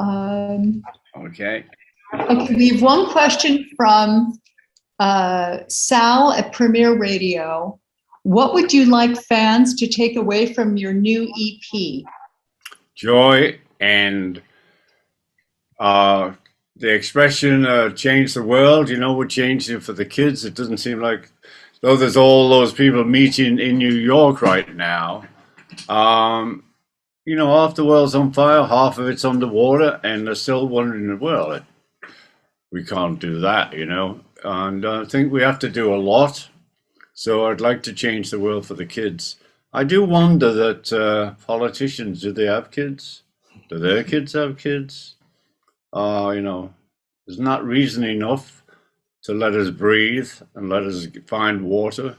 Okay. Okay, we have one question from Sal at Premier Radio. What would you like fans to take away from your new EP? Joy and the expression change the world, we're changing it for the kids. It doesn't seem like, though there's all those people meeting in New York right now, half the world's on fire, half of it's underwater, and they're still wondering, well, we can't do that, and I think we have to do a lot. So I'd like to change the world for the kids. I do wonder that politicians, do they have kids? Do their kids have kids? Isn't that reason enough to let us breathe and let us find water?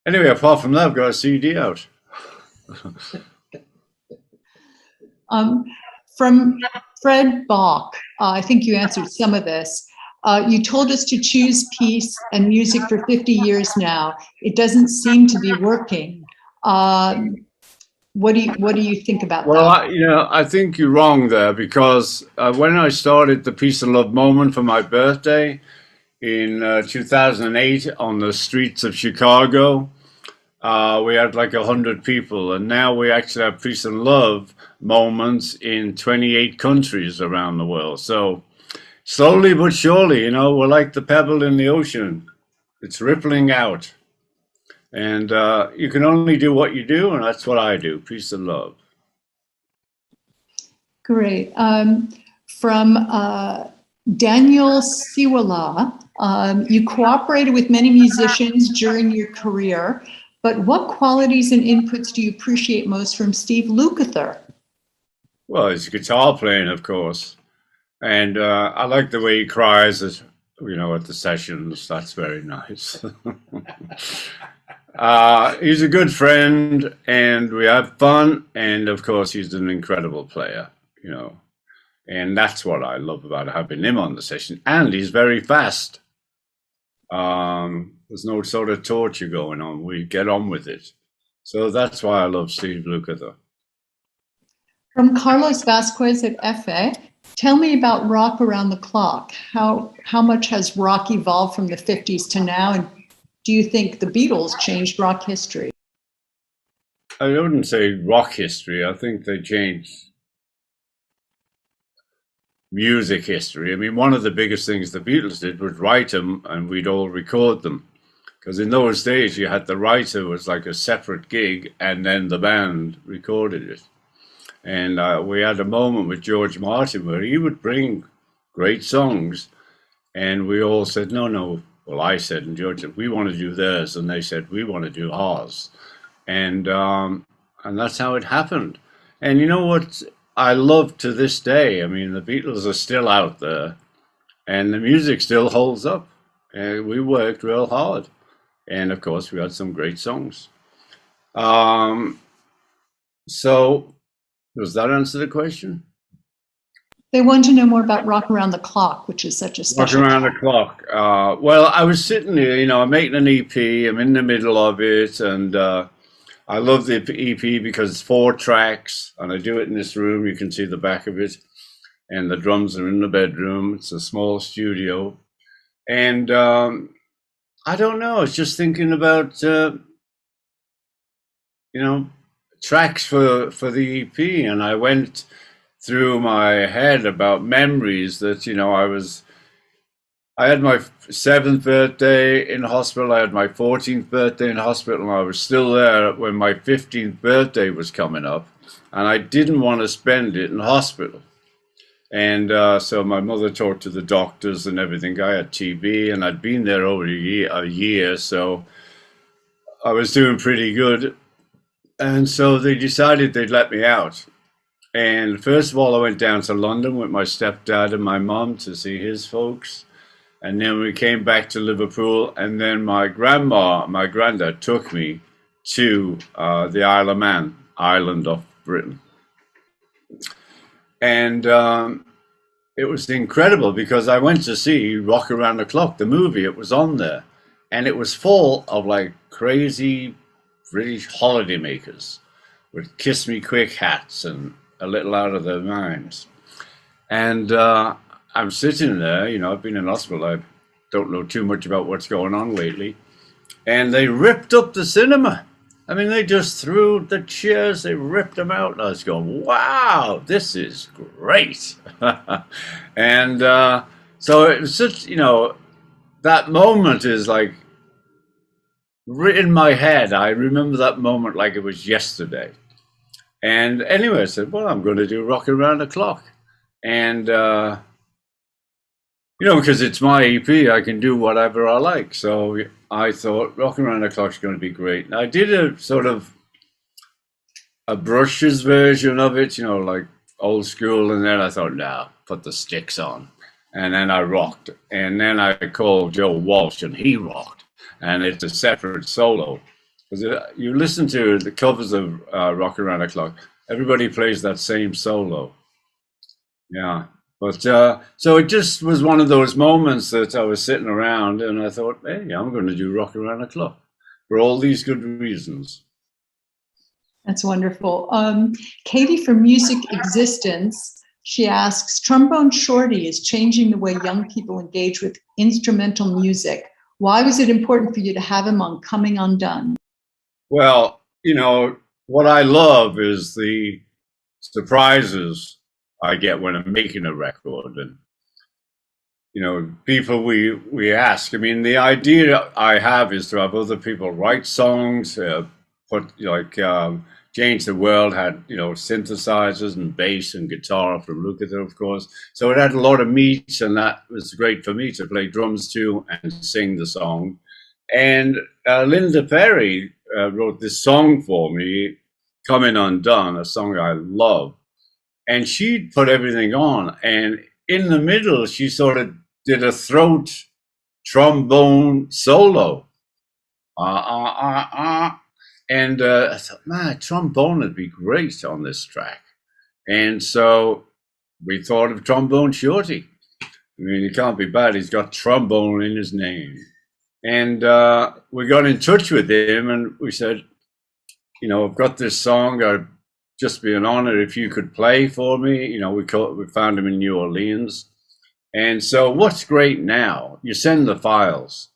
Anyway, apart from that, I've got a CD out. From Fred Bach, I think you answered some of this. You told us to choose peace and music for 50 years now. It doesn't seem to be working. What do you think about that? Well, I think you're wrong there, because when I started the Peace and Love Moment for my birthday in 2008 on the streets of Chicago, we had like 100 people, and now we actually have Peace and Love moments in 28 countries around the world. So slowly but surely, we're like the pebble in the ocean. It's rippling out. And you can only do what you do, and that's what I do. Peace and love. Great. From Daniel Siwala, you cooperated with many musicians during your career, but what qualities and inputs do you appreciate most from Steve Lukather? Well, his guitar playing, of course. And I like the way he cries at the sessions. That's very nice. He's a good friend, and we have fun. And of course, he's an incredible player, and that's what I love about having him on the session. And he's very fast. There's no sort of torture going on. We get on with it. So that's why I love Steve Lukather. From Carlos Vasquez at FA, tell me about rock around the clock. How much has rock evolved from the 50s to now? And do you think the Beatles changed rock history? I wouldn't say rock history. I think they changed music history. I mean, one of the biggest things the Beatles did was write them, and we'd all record them. Because in those days, you had the writer was like a separate gig, and then the band recorded it. And we had a moment with George Martin where he would bring great songs, and we all said, no. Well, I said, and George said, we want to do theirs, and they said, we want to do ours. And that's how it happened. And you know what I love to this day? I mean, the Beatles are still out there, and the music still holds up. And we worked real hard. And of course, we had some great songs. So does that answer the question? They want to know more about Rock Around the Clock, which is such a special. Rock Around the Clock. Well, I was sitting here, I'm making an EP. I'm in the middle of it, and I love the EP because it's 4 tracks, and I do it in this room. You can see the back of it, and the drums are in the bedroom. It's a small studio, and I don't know. I was just thinking about tracks for the EP, and I went through my head about memories that I had my 7th birthday in hospital, I had my 14th birthday in hospital, and I was still there when my 15th birthday was coming up, and I didn't want to spend it in hospital. And so my mother talked to the doctors and everything. I had TB, and I'd been there over a year, so I was doing pretty good. And so they decided they'd let me out. And first of all, I went down to London with my stepdad and my mom to see his folks. And then we came back to Liverpool. And then my granddad took me to the Isle of Man, island of Britain. And it was incredible because I went to see Rock Around the Clock, the movie. It was on there. And it was full of like crazy British holidaymakers with kiss me quick hats and a little out of their minds. And I'm sitting there, you know, I've been in hospital. I don't know too much about what's going on lately. And they ripped up the cinema. I mean, they just threw the chairs, they ripped them out. And I was going, wow, this is great. And so it was such, you know, that moment is like in my head. I remember that moment like it was yesterday. And anyway, I said, well, I'm going to do Rockin' Around the Clock. And, you know, because it's my EP, I can do whatever I like. So I thought Rockin' Around the Clock's going to be great. And I did a sort of a brushes version of it, you know, like old school. And then I thought, no, put the sticks on. And then I rocked. And then I called Joe Walsh and he rocked. And it's a separate solo. Because you listen to the covers of Rockin' Around the Clock, everybody plays that same solo. Yeah. But so it just was one of those moments that I was sitting around and I thought, hey, I'm going to do Rockin' Around the Clock for all these good reasons. That's wonderful. Katie from Music Existence, she asks, Trombone Shorty is changing the way young people engage with instrumental music. Why was it important for you to have him on Coming Undone? Well, you know, what I love is the surprises I get when I'm making a record. And, you know, people we ask, I mean, the idea I have is to have other people write songs, put like Change the World had, you know, synthesizers and bass and guitar from Lukather, of course. So it had a lot of meat, and that was great for me to play drums too and sing the song. And Linda Perry wrote this song for me, Coming Undone, a song I love. And she put everything on. And in the middle, she sort of did a throat trombone solo. And I thought, man, trombone would be great on this track. And so we thought of Trombone Shorty. I mean, he can't be bad. He's got trombone in his name. And we got in touch with him and we said, you know, I've got this song. I'd just be an honor if you could play for me. You know, we found him in New Orleans. And so what's great now, you send the files.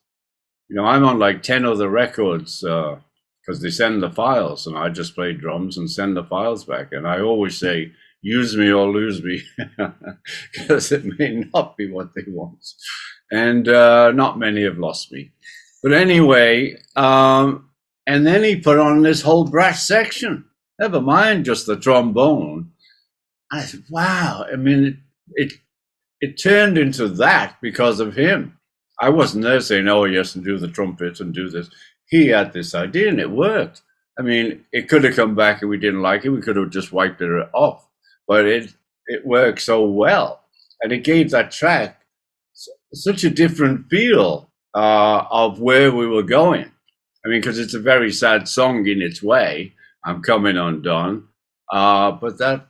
You know, I'm on like 10 other records because they send the files and I just play drums and send the files back. And I always say, use me or lose me, because it may not be what they want. And not many have lost me. But anyway, and then he put on this whole brass section, never mind just the trombone. I said, wow, I mean, it turned into that because of him. I wasn't there saying, oh, yes, and do the trumpet and do this. He had this idea and it worked. I mean, it could have come back and we didn't like it. We could have just wiped it off. But it worked so well. And it gave that track such a different feel of where we were going. I mean, because it's a very sad song in its way, I'm Coming Undone. But that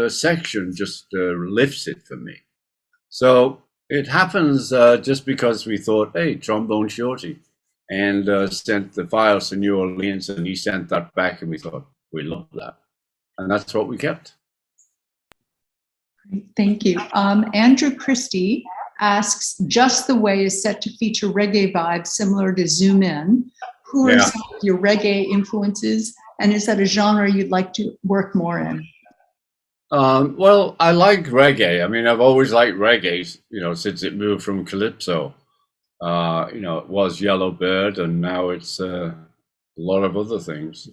section just lifts it for me. So it happens just because we thought, hey, Trombone Shorty, and sent the files to New Orleans, and he sent that back, and we thought, we love that. And that's what we kept. Great, thank you. Andrew Christie asks, Just the Way is set to feature reggae vibes similar to Zoom In. Who are some of your reggae influences, and is that a genre you'd like to work more in? Well, I like reggae. I mean, I've always liked reggae, you know, since it moved from calypso. You know, it was Yellowbird, and now it's a lot of other things.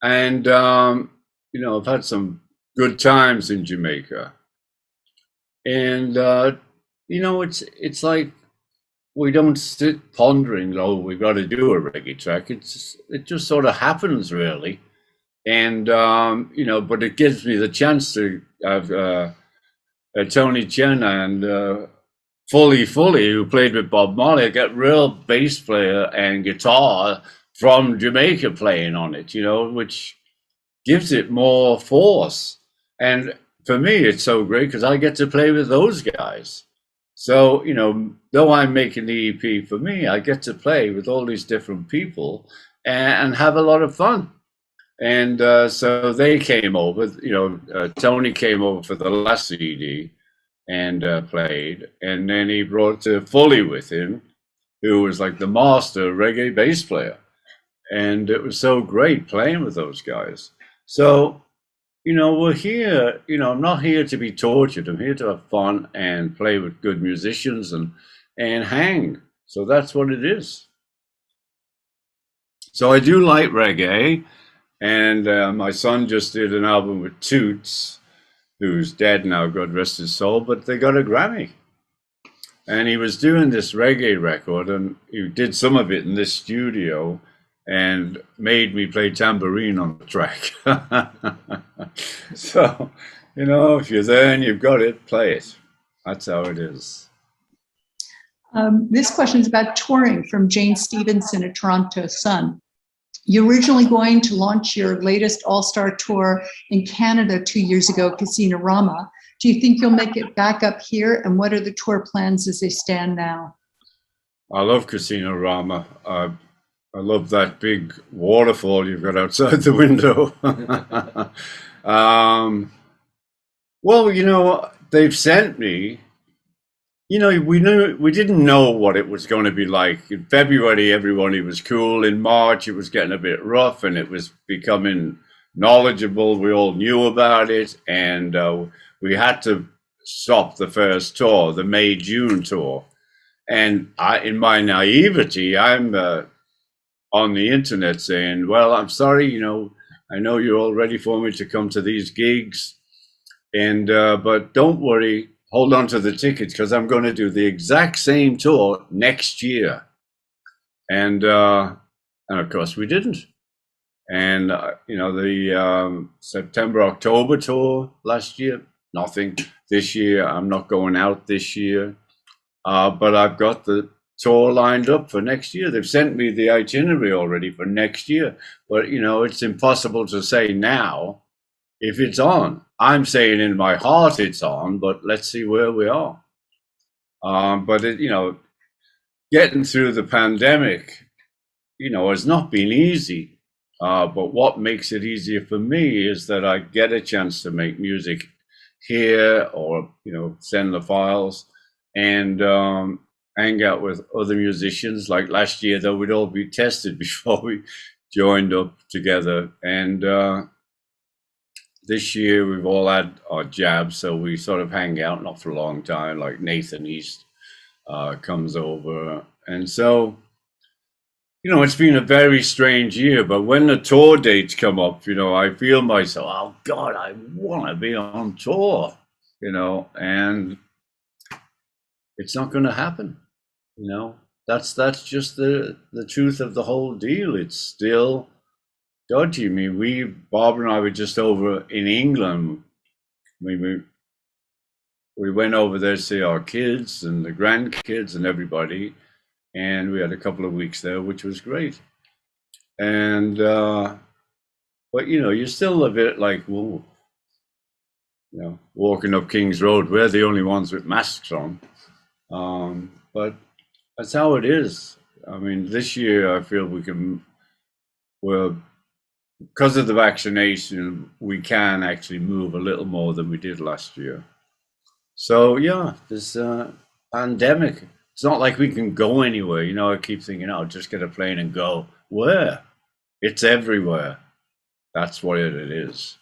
And, you know, I've had some good times in Jamaica. And, you know, it's like we don't sit pondering, oh, we've got to do a reggae track. It just sort of happens, really. And, you know, but it gives me the chance to have Tony Chen and Fully, who played with Bob Marley, get real bass player and guitar from Jamaica playing on it, you know, which gives it more force. And for me, it's so great because I get to play with those guys. So, you know, though I'm making the EP for me, I get to play with all these different people and have a lot of fun. And so they came over, Tony came over for the last CD and played. And then he brought Fully with him, who was like the master reggae bass player. And it was so great playing with those guys. So, we're here, I'm not here to be tortured. I'm here to have fun and play with good musicians and hang. So that's what it is. So I do like reggae. And my son just did an album with Toots, who's dead now, God rest his soul, but they got a Grammy. And he was doing this reggae record, and he did some of it in this studio and made me play tambourine on the track. So, if you're there and you've got it, play it. That's how it is. This question is about touring from Jane Stevenson at Toronto Sun. You're originally going to launch your latest all-star tour in Canada 2 years ago, Casino-Rama. Do you think you'll make it back up here? And what are the tour plans as they stand now? I love Casino-Rama. I love that big waterfall you've got outside the window. Well, they've sent me. We didn't know what it was going to be like. In February, everybody was cool. In March, it was getting a bit rough, and it was becoming knowledgeable. We all knew about it, and we had to stop the first tour, the May-June tour. And in my naivety, I'm on the internet saying, well, I'm sorry, I know you're all ready for me to come to these gigs, but don't worry. Hold on to the tickets because I'm going to do the exact same tour next year. And of course we didn't. And, the September-October tour last year, nothing. This year, I'm not going out this year. But I've got the tour lined up for next year. They've sent me the itinerary already for next year. But, it's impossible to say now if it's on. I'm saying in my heart it's on, but let's see where we are. But getting through the pandemic, has not been easy. But what makes it easier for me is that I get a chance to make music here, or send the files and hang out with other musicians. Like last year, though, we'd all be tested before we joined up together, and this year we've all had our jabs, so we sort of hang out, not for a long time. Like Nathan East comes over, and so it's been a very strange year. But when the tour dates come up, I feel myself, oh God, I want to be on tour, and it's not going to happen. That's just the truth of the whole deal. It's still dodgy. I mean, Bob and I were just over in England. We went over there to see our kids and the grandkids and everybody, and we had a couple of weeks there, which was great. And but you're still a bit like, whoa, walking up King's Road. We're the only ones with masks on, but that's how it is. I mean, this year I feel because of the vaccination, we can actually move a little more than we did last year. So yeah, this pandemic, it's not like we can go anywhere. I keep thinking, I'll just get a plane and go. Where? It's everywhere. That's what it is.